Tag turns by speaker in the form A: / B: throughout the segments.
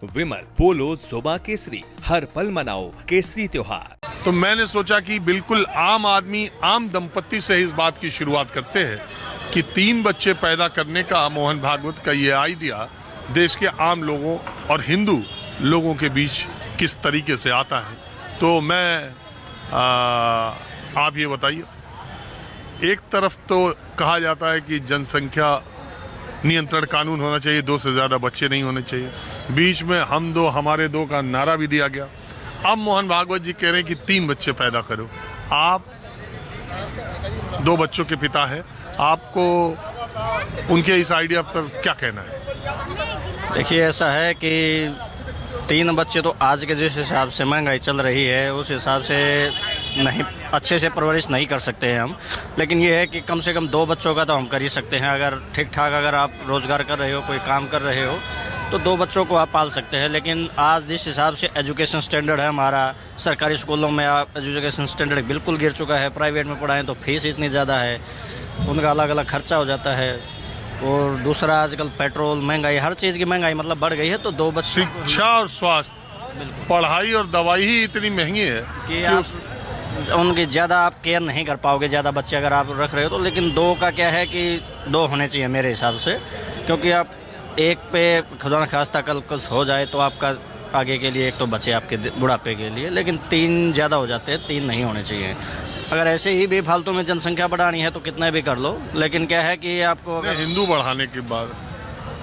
A: विमल, पोलो, जोबा केसरी, हर पल मनाओ केसरी त्योहार।
B: तो मैंने सोचा कि बिल्कुल आम आदमी, आम दंपत्ति से इस बात की शुरुआत करते हैं कि 3 बच्चे पैदा करने का मोहन भागवत का ये आइडिया देश के आम लोगों और हिंदू लोगों के बीच किस तरीके से आता है। तो मैं आप ये बताइए, एक तरफ तो कहा जाता है कि जनसंख्या नियंत्रण कानून होना चाहिए, 2 से ज़्यादा बच्चे नहीं होने चाहिए। बीच में हम दो हमारे दो का नारा भी दिया गया। अब मोहन भागवत जी कह रहे हैं कि 3 बच्चे पैदा करो। आप 2 बच्चों के पिता हैं, आपको उनके इस आइडिया पर क्या कहना है?
C: देखिए, ऐसा है कि 3 बच्चे तो आज के जिस हिसाब से महंगाई चल रही है उस हिसाब से नहीं, अच्छे से परवरिश नहीं कर सकते हैं हम। लेकिन ये है कि कम से कम 2 बच्चों का तो हम कर ही सकते हैं। अगर ठीक ठाक अगर आप रोज़गार कर रहे हो, कोई काम कर रहे हो, तो 2 बच्चों को आप पाल सकते हैं। लेकिन आज जिस हिसाब से एजुकेशन स्टैंडर्ड है हमारा, सरकारी स्कूलों में आप एजुकेशन स्टैंडर्ड बिल्कुल गिर चुका है। प्राइवेट में पढ़ाएं तो फीस इतनी ज़्यादा है, उनका अलग अलग खर्चा हो जाता है। और दूसरा, आजकल पेट्रोल महंगाई, हर चीज़ की महंगाई मतलब बढ़ गई है। तो 2 बच्चे,
B: शिक्षा और स्वास्थ्य, पढ़ाई और दवाई ही इतनी महंगी है
C: कि आप उनकी ज़्यादा आप केयर नहीं कर पाओगे, ज़्यादा बच्चे अगर आप रख रहे हो तो। लेकिन 2 का क्या है कि 2 होने चाहिए मेरे हिसाब से, क्योंकि आप एक पे खुदा न खास्ता कल कुछ हो जाए तो आपका आगे के लिए एक तो बचे आपके बुढ़ापे के लिए। लेकिन 3 ज़्यादा हो जाते हैं, 3 नहीं होने चाहिए। अगर ऐसे ही भी फालतू में जनसंख्या बढ़ानी है तो कितने भी कर लो। लेकिन क्या है कि आपको अगर
B: हिंदू बढ़ाने के बाद,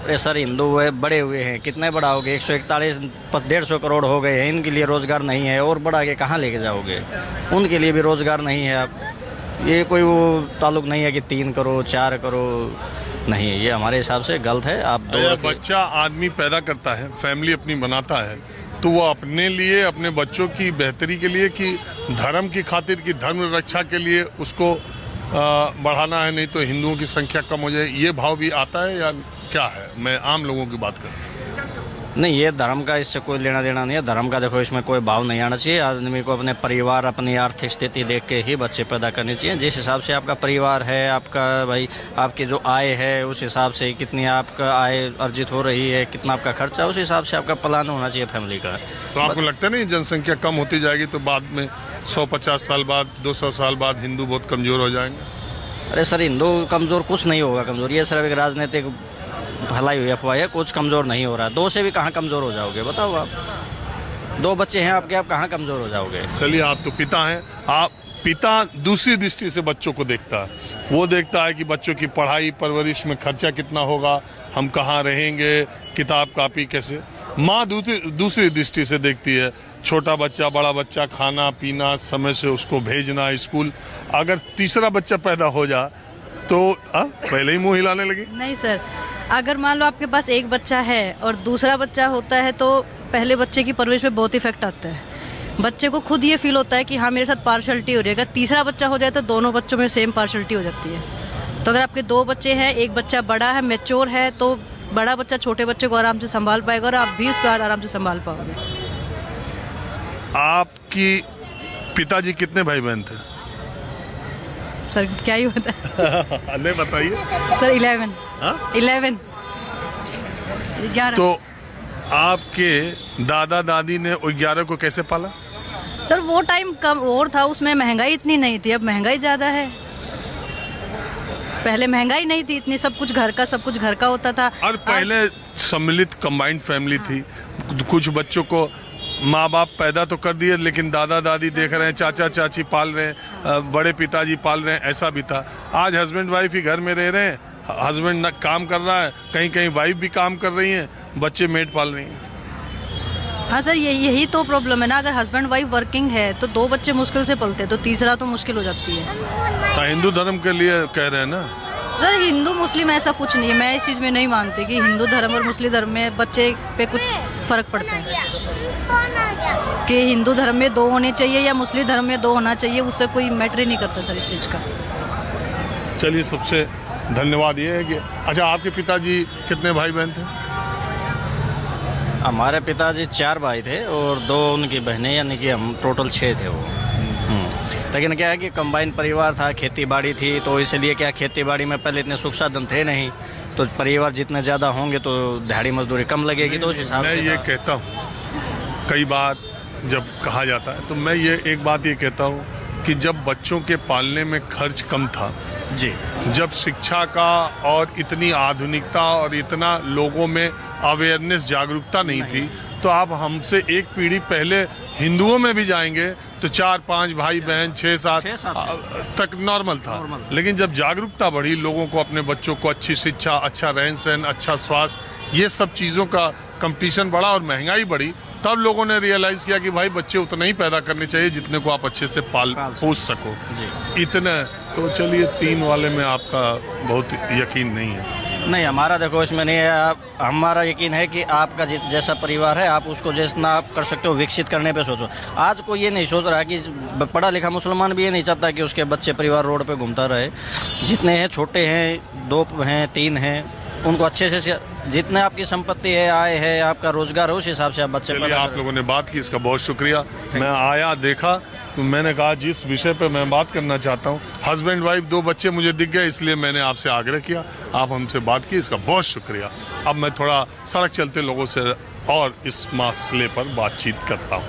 C: अरे सर, हिंदू बड़े हुए हैं, कितने बढ़ाओगे? 141 150 करोड़ हो गए हैं, इनके लिए रोज़गार नहीं है और बढ़ा के कहाँ लेके जाओगे? उनके लिए भी रोज़गार नहीं है। आप ये कोई वो ताल्लुक नहीं है कि 3 करो 4 करो, नहीं, ये हमारे हिसाब से गलत है। आप 2
B: बच्चा आदमी पैदा करता है, फैमिली अपनी बनाता है, तो वो अपने लिए, अपने बच्चों की बेहतरी के लिए, कि धर्म की खातिर, की धर्म रक्षा के लिए उसको बढ़ाना है, नहीं तो हिंदुओं की संख्या कम हो जाए, ये भाव भी आता है या क्या है? मैं आम लोगों की बात कर रहा हूँ।
C: नहीं, ये धर्म का इससे कोई लेना देना नहीं है। धर्म का देखो, इसमें कोई भाव नहीं आना चाहिए। आदमी को अपने परिवार, अपनी आर्थिक स्थिति देख के ही बच्चे पैदा करने चाहिए। जिस हिसाब से आपका परिवार है, आपका भाई, आपकी जो आय है उस हिसाब से, कितनी आपका आय अर्जित हो रही है, कितना आपका खर्चा, उस हिसाब से आपका प्लान होना चाहिए फैमिली का।
B: तो आपको लगता नहीं जनसंख्या कम होती जाएगी तो बाद में 150 साल बाद, 200 साल बाद हिंदू बहुत कमज़ोर हो जाएंगे?
C: अरे सर, हिंदू कमज़ोर कुछ नहीं होगा। कमज़ोर ये सिर्फ एक राजनीतिक भलाई हुई अफवाह है, कुछ कमज़ोर नहीं हो रहा। 2 से भी कहाँ कमज़ोर हो जाओगे बताओ? आप 2 बच्चे हैं आपके, आप कहाँ कमज़ोर हो जाओगे?
B: चलिए, आप तो पिता हैं। आप पिता दूसरी दृष्टि से बच्चों को देखता है। वो देखता है कि बच्चों की पढ़ाई परवरिश में खर्चा कितना होगा, हम कहाँ रहेंगे, किताब कापी कैसे। माँ दूसरी दृष्टि से देखती है, छोटा बच्चा, बड़ा बच्चा, खाना पीना, समय से उसको भेजना स्कूल। अगर तीसरा बच्चा पैदा हो जाए तो पहले ही मुँह हिलाने लगे।
D: नहीं सर, अगर मान लो आपके पास एक बच्चा है और दूसरा बच्चा होता है तो पहले बच्चे की परवरिश पे बहुत इफेक्ट आता है। बच्चे को खुद ये फील होता है कि हाँ, मेरे साथ पार्शलिटी हो रही है। अगर तीसरा बच्चा हो जाए तो दोनों बच्चों में सेम पार्शलिटी हो जाती है। तो अगर आपके 2 बच्चे हैं, एक बच्चा बड़ा है, मैच्योर है, तो बड़ा बच्चा छोटे बच्चे को आराम से संभाल पाएगा और आप भी उसको आराम से संभाल पाओगे।
B: आपकी पिताजी कितने भाई बहन थे?
D: सर क्या ही बता
B: नहीं बताइए
D: सर। 11 11 11।
B: तो आपके दादा दादी ने 11 को कैसे पाला?
D: सर वो टाइम कम और था, उसमें महंगाई इतनी नहीं थी। अब महंगाई ज़्यादा है, पहले महंगाई नहीं थी इतनी, सब कुछ घर का होता था।
B: और पहले सम्मिलित कंबाइंड फैमिली थी। कुछ बच्चों को माँ बाप पैदा तो कर दिए, लेकिन दादा दादी देख रहे हैं, चाचा चाची पाल रहे हैं, बड़े पिताजी पाल रहे हैं, ऐसा भी था। आज हस्बैंड वाइफ ही घर में रह रहे हैं, हस्बैंड काम कर रहा है, कहीं कहीं वाइफ भी काम कर रही हैं, बच्चे मेड पाल रही हैं।
D: हाँ सर, यही तो प्रॉब्लम है ना। अगर हस्बैंड वाइफ वर्किंग है तो 2 बच्चे मुश्किल से पलते, तो तीसरा तो मुश्किल हो जाती है।
B: तो हिंदू धर्म के लिए कह रहे हैं ना
D: सर, हिंदू मुस्लिम ऐसा कुछ नहीं है। मैं इस चीज़ में नहीं मानती कि हिंदू धर्म और मुस्लिम धर्म में बच्चे पे कुछ फ़र्क पड़ता है, कि हिंदू धर्म में 2 होने चाहिए या मुस्लिम धर्म में 2 होना चाहिए, उससे कोई मैटर ही नहीं करता सर इस चीज़ का।
B: चलिए, सबसे धन्यवाद ये है कि अच्छा, आपके पिताजी कितने भाई बहन थे?
C: हमारे पिताजी 4 भाई थे और 2 उनकी बहनें, यानी कि हम टोटल 6 थे वो। लेकिन क्या है कि कंबाइन परिवार था, खेती बाड़ी थी, तो इसलिए क्या खेती बाड़ी में पहले इतने सुख साधन थे नहीं। तो परिवार जितने ज़्यादा होंगे तो दिहाड़ी मजदूरी कम लगेगी, तो उस हिसाब
B: मैं
C: से
B: ये कहता हूँ, कई बार जब कहा जाता है तो मैं ये एक बात ये कहता हूँ कि जब बच्चों के पालने में खर्च कम था,
C: जी
B: जब शिक्षा का और इतनी आधुनिकता और इतना लोगों में अवेयरनेस जागरूकता नहीं थी, तो आप हमसे एक पीढ़ी पहले हिंदुओं में भी जाएंगे तो 4-5 भाई बहन 6-7 तक नॉर्मल था। लेकिन जब जागरूकता बढ़ी, लोगों को अपने बच्चों को अच्छी शिक्षा, अच्छा रहन सहन, अच्छा स्वास्थ्य, ये सब चीज़ों का कंपटीशन बढ़ा और महंगाई बढ़ी, तब लोगों ने रियलाइज़ किया कि भाई बच्चे उतना ही पैदा करने चाहिए जितने को आप अच्छे से पोस सको। इतने तो चलिए 3 वाले में आपका बहुत यकीन नहीं है।
C: नहीं, हमारा देखो इसमें नहीं है। हमारा यकीन है कि आपका जैसा परिवार है, आप उसको जितना आप कर सकते हो विकसित करने पे सोचो। आज कोई ये नहीं सोच रहा कि पढ़ा लिखा मुसलमान भी ये नहीं चाहता कि उसके बच्चे परिवार रोड पे घूमता रहे। जितने हैं, छोटे हैं, 2 हैं, 3 हैं, उनको अच्छे से, जितने आपकी संपत्ति है, आय है, आपका रोजगार है, उस हिसाब से आप बच्चे पैदा
B: आप लोगों ने बात की, इसका बहुत शुक्रिया। मैं आया, देखा, तो मैंने कहा जिस विषय पे मैं बात करना चाहता हूँ, हस्बैंड वाइफ 2 बच्चे मुझे दिख गए, इसलिए मैंने आपसे आग्रह किया, आप हमसे बात की, इसका बहुत शुक्रिया। अब मैं थोड़ा सड़क चलते लोगों से और इस मसले पर बातचीत करता हूँ।